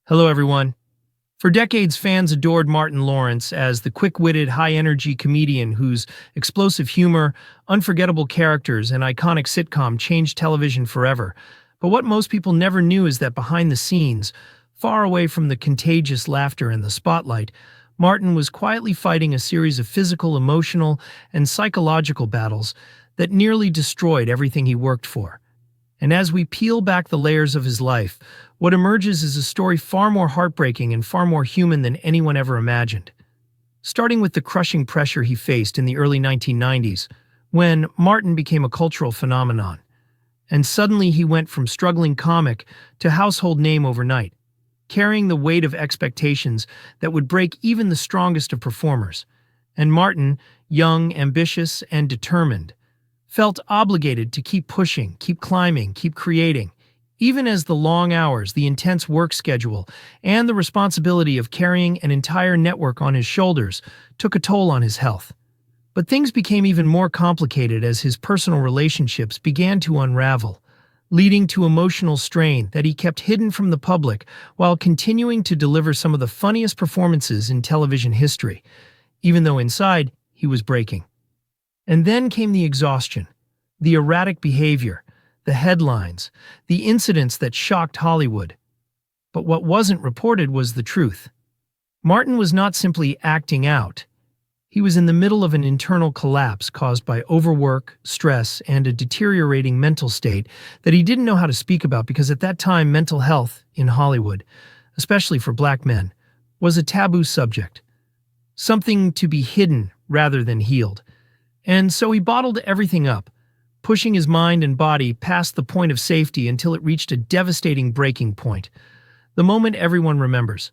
Hello, everyone. For decades, fans adored Martin Lawrence as the quick-witted, high-energy comedian whose explosive humor, unforgettable characters, and iconic sitcom changed television forever. But what most people never knew is that behind the scenes, far away from the contagious laughter and the spotlight, Martin was quietly fighting a series of physical, emotional, and psychological battles that nearly destroyed everything he worked for. And as we peel back the layers of his life, what emerges is a story far more heartbreaking and far more human than anyone ever imagined. Starting with the crushing pressure he faced in the early 1990s, when Martin became a cultural phenomenon. And suddenly he went from struggling comic to household name overnight, carrying the weight of expectations that would break even the strongest of performers. And Martin, young, ambitious, and determined, felt obligated to keep pushing, keep climbing, keep creating, even as the long hours, the intense work schedule, and the responsibility of carrying an entire network on his shoulders took a toll on his health. But things became even more complicated as his personal relationships began to unravel, leading to emotional strain that he kept hidden from the public while continuing to deliver some of the funniest performances in television history, even though inside he was breaking. And then came the exhaustion, the erratic behavior, the headlines, the incidents that shocked Hollywood. But what wasn't reported was the truth. Martin was not simply acting out. He was in the middle of an internal collapse caused by overwork, stress, and a deteriorating mental state that he didn't know how to speak about because at that time mental health in Hollywood, especially for black men, was a taboo subject, something to be hidden rather than healed. And so he bottled everything up, pushing his mind and body past the point of safety until it reached a devastating breaking point, the moment everyone remembers.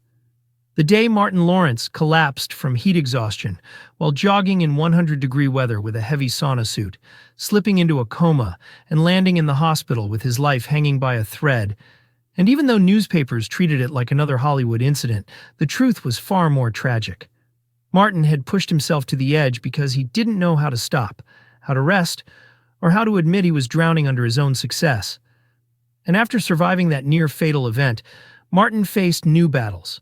The day Martin Lawrence collapsed from heat exhaustion while jogging in 100-degree weather with a heavy sauna suit, slipping into a coma and landing in the hospital with his life hanging by a thread. And even though newspapers treated it like another Hollywood incident, the truth was far more tragic. Martin had pushed himself to the edge because he didn't know how to stop, how to rest, or how to admit he was drowning under his own success. And after surviving that near-fatal event, Martin faced new battles: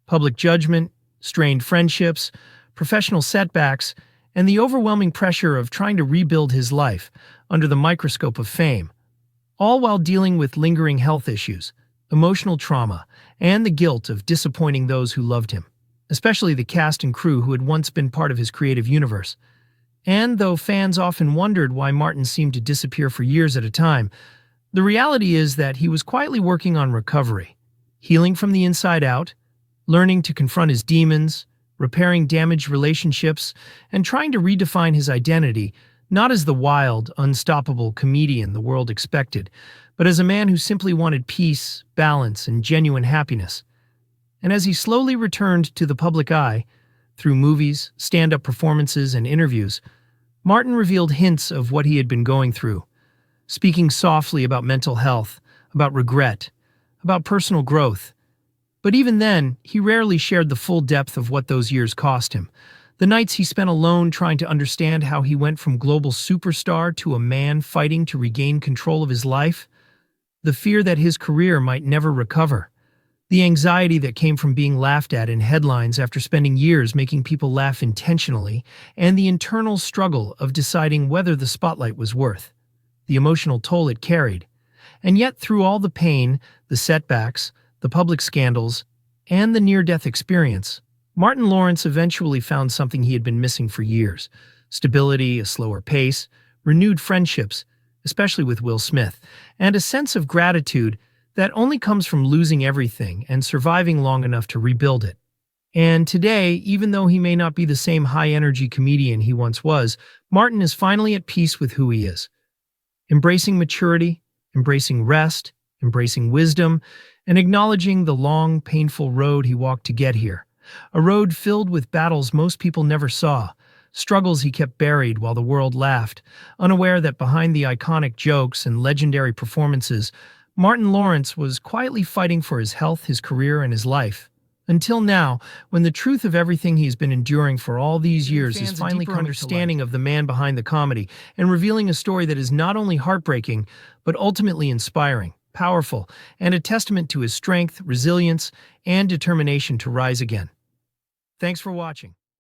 public judgment, strained friendships, professional setbacks, and the overwhelming pressure of trying to rebuild his life under the microscope of fame, all while dealing with lingering health issues, emotional trauma, and the guilt of disappointing those who loved him, especially the cast and crew who had once been part of his creative universe. And though fans often wondered why Martin seemed to disappear for years at a time, the reality is that he was quietly working on recovery, healing from the inside out, learning to confront his demons, repairing damaged relationships, and trying to redefine his identity, not as the wild, unstoppable comedian the world expected, but as a man who simply wanted peace, balance, and genuine happiness. And as he slowly returned to the public eye, through movies, stand-up performances, and interviews, Martin revealed hints of what he had been going through, speaking softly about mental health, about regret, about personal growth. But even then, he rarely shared the full depth of what those years cost him. The nights he spent alone trying to understand how he went from global superstar to a man fighting to regain control of his life, the fear that his career might never recover, the anxiety that came from being laughed at in headlines after spending years making people laugh intentionally, and the internal struggle of deciding whether the spotlight was worth the emotional toll it carried. And yet, through all the pain, the setbacks, the public scandals, and the near-death experience, Martin Lawrence eventually found something he had been missing for years: stability, a slower pace, renewed friendships, especially with Will Smith, and a sense of gratitude that only comes from losing everything and surviving long enough to rebuild it. And today, even though he may not be the same high-energy comedian he once was, Martin is finally at peace with who he is, embracing maturity, embracing rest, embracing wisdom, and acknowledging the long, painful road he walked to get here. A road filled with battles most people never saw, struggles he kept buried while the world laughed, unaware that behind the iconic jokes and legendary performances, Martin Lawrence was quietly fighting for his health, his career, and his life. Until now, when the truth of everything he's been enduring for all these years is finally coming understanding of the man behind the comedy and revealing a story that is not only heartbreaking, but ultimately inspiring. powerful, and a testament to his strength, resilience, and determination to rise again. Thanks for watching.